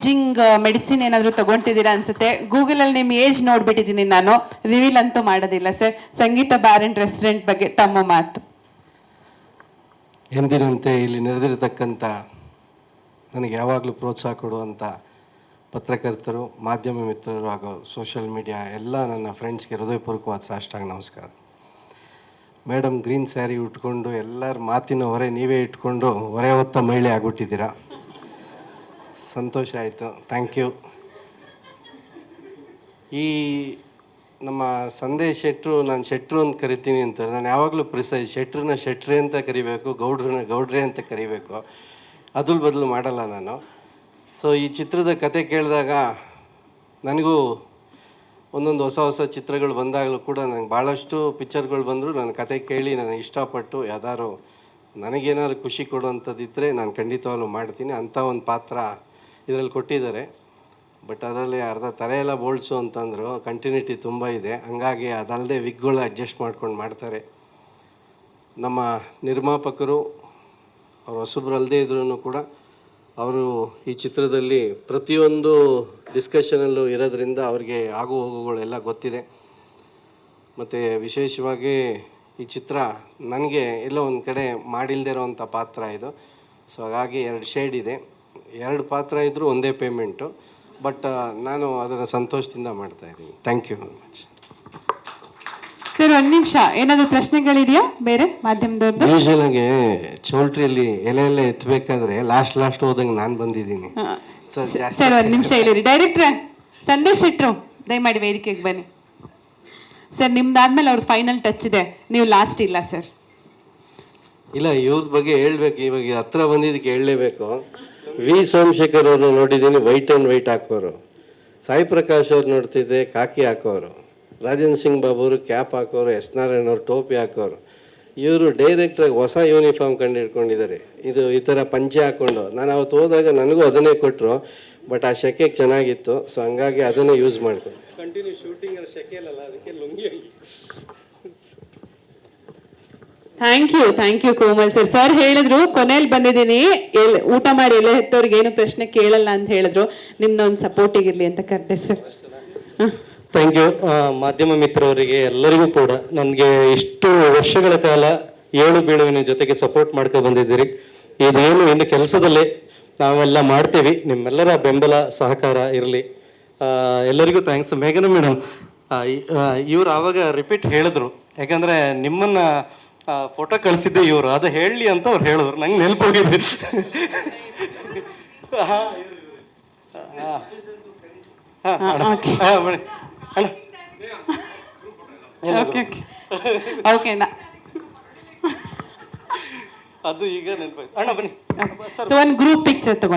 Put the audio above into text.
Ageing medicine ಏನಾದರೂ ತಗೊಳ್ತಿದ್ದೀರಾ ಅನ್ಸುತ್ತೆ. ಗೂಗಲಲ್ಲಿ ನಿಮ್ಮ ಏಜ್ ನೋಡ್ಬಿಟ್ಟಿದ್ದೀನಿ ನಾನು, ರಿವೀಲ್ ಅಂತೂ ಮಾಡೋದಿಲ್ಲ sir. Sangeetha bar and restaurant ಬಗ್ಗೆ ತಮ್ಮ ಮಾತು. ಎಂದಿನಂತೆ ಇಲ್ಲಿ ನೆರೆದಿರತಕ್ಕಂಥ ನನಗೆ ಯಾವಾಗಲೂ ಪ್ರೋತ್ಸಾಹ ಕೊಡುವಂಥ ಪತ್ರಕರ್ತರು, ಮಾಧ್ಯಮ ಮಿತ್ರರು ಹಾಗೂ ಸೋಷಿಯಲ್ ಮೀಡಿಯಾ ಎಲ್ಲ ನನ್ನ ಫ್ರೆಂಡ್ಸ್ಗೆ ಹೃದಯಪೂರ್ವಕವಾದ ಸಾಷ್ಟಾಂಗ ನಮಸ್ಕಾರ. ಮೇಡಮ್ ಗ್ರೀನ್ ಸ್ಯಾರಿ ಉಟ್ಕೊಂಡು ಎಲ್ಲರ ಮಾತಿನ ಹೊರೆ ನೀವೇ ಇಟ್ಕೊಂಡು ಹೊರೆ ಹೊತ್ತ ಮಹಿಳೆ ಆಗ್ಬಿಟ್ಟಿದ್ದೀರಾ. ಸಂತೋಷ ಆಯಿತು, ಥ್ಯಾಂಕ್ ಯು. ಈ ನಮ್ಮ ಸಂದೇಶ್ ಶೆಟ್ಟರು, ನಾನು ಶೆಟ್ಟರು ಅಂತ ಕರಿತೀನಿ ಅಂತಾರೆ. ನಾನು ಯಾವಾಗಲೂ ಪ್ರಿಸೈಸ್ ಶೆಟ್ರನ್ನ ಶೆಟ್ರೆ ಅಂತ ಕರಿಬೇಕು, ಗೌಡ್ರನ್ನ ಗೌಡ್ರೆ ಅಂತ ಕರಿಬೇಕು, ಅದಲ್ ಬದಲು ಮಾಡಲ್ಲ ನಾನು. ಸೊ ಈ ಚಿತ್ರದ ಕತೆ ಕೇಳಿದಾಗ ನನಗೂ ಒಂದೊಂದು ಹೊಸ ಹೊಸ ಚಿತ್ರಗಳು ಬಂದಾಗಲೂ ಕೂಡ ನನಗೆ ಭಾಳಷ್ಟು ಪಿಕ್ಚರ್ಗಳು ಬಂದರೂ ನನ್ನ ಕತೆ ಕೇಳಿ ನನಗೆ ಇಷ್ಟಪಟ್ಟು ಯಾವ್ದಾದ್ರು ನನಗೇನಾದ್ರು ಖುಷಿ ಕೊಡುವಂಥದ್ದಿದ್ದರೆ ನಾನು ಖಂಡಿತವಾಗ್ಲೂ ಮಾಡ್ತೀನಿ. ಅಂಥ ಒಂದು ಪಾತ್ರ ಇದರಲ್ಲಿ ಕೊಟ್ಟಿದ್ದಾರೆ. ಬಟ್ ಅದರಲ್ಲಿ ಅರ್ಧ ತಲೆಯೆಲ್ಲ ಬೋಳ್ಸು ಅಂತಂದರು, ಕಂಟಿನ್ಯೂಟಿ ತುಂಬ ಇದೆ. ಹಂಗಾಗಿ ಅದಲ್ಲದೆ ವಿಗ್ಗಳು ಅಡ್ಜಸ್ಟ್ ಮಾಡ್ಕೊಂಡು ಮಾಡ್ತಾರೆ. ನಮ್ಮ ನಿರ್ಮಾಪಕರು ಅವರು ಹೊಸಬ್ರಲ್ಲದೆ ಇದ್ರೂ ಕೂಡ ಅವರು ಈ ಚಿತ್ರದಲ್ಲಿ ಪ್ರತಿಯೊಂದು ಡಿಸ್ಕಷನಲ್ಲೂ ಇರೋದ್ರಿಂದ ಅವ್ರಿಗೆ ಆಗು ಹೋಗುಗಳೆಲ್ಲ ಗೊತ್ತಿದೆ. ಮತ್ತು ವಿಶೇಷವಾಗಿ ಈ ಚಿತ್ರ ನನಗೆ ಎಲ್ಲೋ ಒಂದು ಕಡೆ ಮಾಡಿಲ್ಲದೆ ಇರೋವಂಥ ಪಾತ್ರ ಇದು. ಸೊ ಹಾಗಾಗಿ 2 ಶೇಡ್ ಇದೆ. 2 ಪಾತ್ರ ಇದ್ದರೂ ಒಂದೇ ಪೇಮೆಂಟು. ಬಟ್ ನಾನು ಅದನ್ನು ಸಂತೋಷದಿಂದ ಮಾಡ್ತಾಯಿದ್ದೀನಿ. Thank you very much. Sir, 1 ನಿಮಿಷ, ಏನಾದರೂ ಪ್ರಶ್ನೆಗಳಿದೆಯಾ ಬೇರೆ ಮಾಧ್ಯಮದವ್ರದ್ದು? ಯೂಶಲಾಗಿ ಚೌಲ್ಟ್ರಿಯಲ್ಲಿ ಎಲೆ ಎತ್ತಬೇಕಾದ್ರೆ ಲಾಸ್ಟ್ ಹೋದಂಗೆ ನಾನು ಬಂದಿದ್ದೀನಿ ಸರ್. 1 ನಿಮಿಷ ಇಲ್ಲಿರಿ. ಡೈರೆಕ್ಟ್ರೆ ಸಂದೇಶ್ ಶೆಟ್ರು ದಯಮಾಡಿ ವೇದಿಕೆಗೆ ಬನ್ನಿ ಸರ್. ನಿಮ್ದಾದ್ಮೇಲೆ ಅವ್ರದ್ದು ಫೈನಲ್ ಟಚ್ ಇದೆ, ನೀವು ಲಾಸ್ಟ್ ಇಲ್ಲ ಸರ್. ಇಲ್ಲ, ಇವ್ರ ಬಗ್ಗೆ ಹೇಳ್ಬೇಕು. ಇವಾಗ ಹತ್ರ ಬಂದಿದ್ದಕ್ಕೆ ಹೇಳಲೇಬೇಕು. ವಿ ಸೋಮಶೇಖರ್ ಅವ್ರನ್ನ ನೋಡಿದ್ದೀನಿ, ವೈಟ್ ಆ್ಯಂಡ್ ವೈಟ್ ಹಾಕೋರು. ಸಾಯಿ ಪ್ರಕಾಶ್ ಅವ್ರು ನೋಡ್ತಿದ್ದೆ, ಕಾಕಿ ಹಾಕೋರು. ರಾಜೇಂದ್ರ ಸಿಂಗ್ ಬಾಬು ಅವರು ಕ್ಯಾಪ್ ಹಾಕೋರು. ಎಸ್ ನಾರಾಯಣ ಅವರು ಟೋಪಿ ಹಾಕೋರು. ಇವರು ಡೈರೆಕ್ಟ್ರಾಗಿ ಹೊಸ ಯೂನಿಫಾರ್ಮ್ ಕಂಡು ಹಿಡ್ಕೊಂಡಿದ್ದಾರೆ. ಇದು ಈ ಥರ ಪಂಚೆ ಹಾಕ್ಕೊಂಡು. ನಾನು ಅವತ್ತು ಹೋದಾಗ ನನಗೂ ಅದನ್ನೇ ಕೊಟ್ಟರು. ಬಟ್ ಆ ಶೆಕೆಗೆ ಚೆನ್ನಾಗಿತ್ತು. ಸೊ ಹಂಗಾಗಿ ಅದನ್ನೇ ಯೂಸ್ ಮಾಡ್ತೀನಿ. ಕಂಟಿನ್ಯೂ ಶೂಟಿಂಗ್ ಶೆಕೆಯಲ್ಲ, ಅದಕ್ಕೆ lungi. Thank you Komal sir. Sir ಹೇಳಿದ್ರು ಕೊನೆಯಲ್ಲಿ ಬಂದಿದ್ದೀನಿ, ಊಟ ಮಾಡಿ ಎಲೆ ಹೆತ್ತವ್ರಿಗೆ ಏನು ಪ್ರಶ್ನೆ ಕೇಳಲ್ಲ ಅಂತ ಹೇಳಿದ್ರು. ನಿಮ್ದೊಂದು ಸಪೋರ್ಟಿಗಿರಲಿ ಅಂತ ಕರೆದೆ ಸರ್. Thank you. ಮಾಧ್ಯಮ ಮಿತ್ರವರಿಗೆ ಎಲ್ಲರಿಗೂ ಕೂಡ ನನಗೆ ಇಷ್ಟು ವರ್ಷಗಳ ಕಾಲ ಏಳು ಬೀಳುವಿನ ಜೊತೆಗೆ ಸಪೋರ್ಟ್ ಮಾಡ್ಕೊ ಬಂದಿದ್ದೀರಿ. ಇದೇನು ಇನ್ನು ಕೆಲಸದಲ್ಲೇ ನಾವೆಲ್ಲ ಮಾಡ್ತೀವಿ. ನಿಮ್ಮೆಲ್ಲರ ಬೆಂಬಲ ಸಹಕಾರ ಇರಲಿ. ಎಲ್ಲರಿಗೂ ಥ್ಯಾಂಕ್ಸ್. ಮೇಘನ ಮೇಡಮ್ ಇವ್ರು ಆವಾಗ ರಿಪೀಟ್ ಹೇಳಿದ್ರು, ಯಾಕಂದರೆ ನಿಮ್ಮನ್ನು ಫೋಟೋ ಕಳಿಸಿದ್ದೆ ಇವರು, ಅದು ಹೇಳಲಿ ಅಂತ ಅವ್ರು ಹೇಳಿದ್ರು. ನಂಗೆ ನೆನಪೋಗಿದೆ. ಅದು ಈಗ ನೆನಪಾಯ್ತು. ಅಣ್ಣ ಬನ್ನಿ. ಒಂದು ಗ್ರೂಪ್ ಪಿಕ್ಚರ್ ತಗೊಂಡು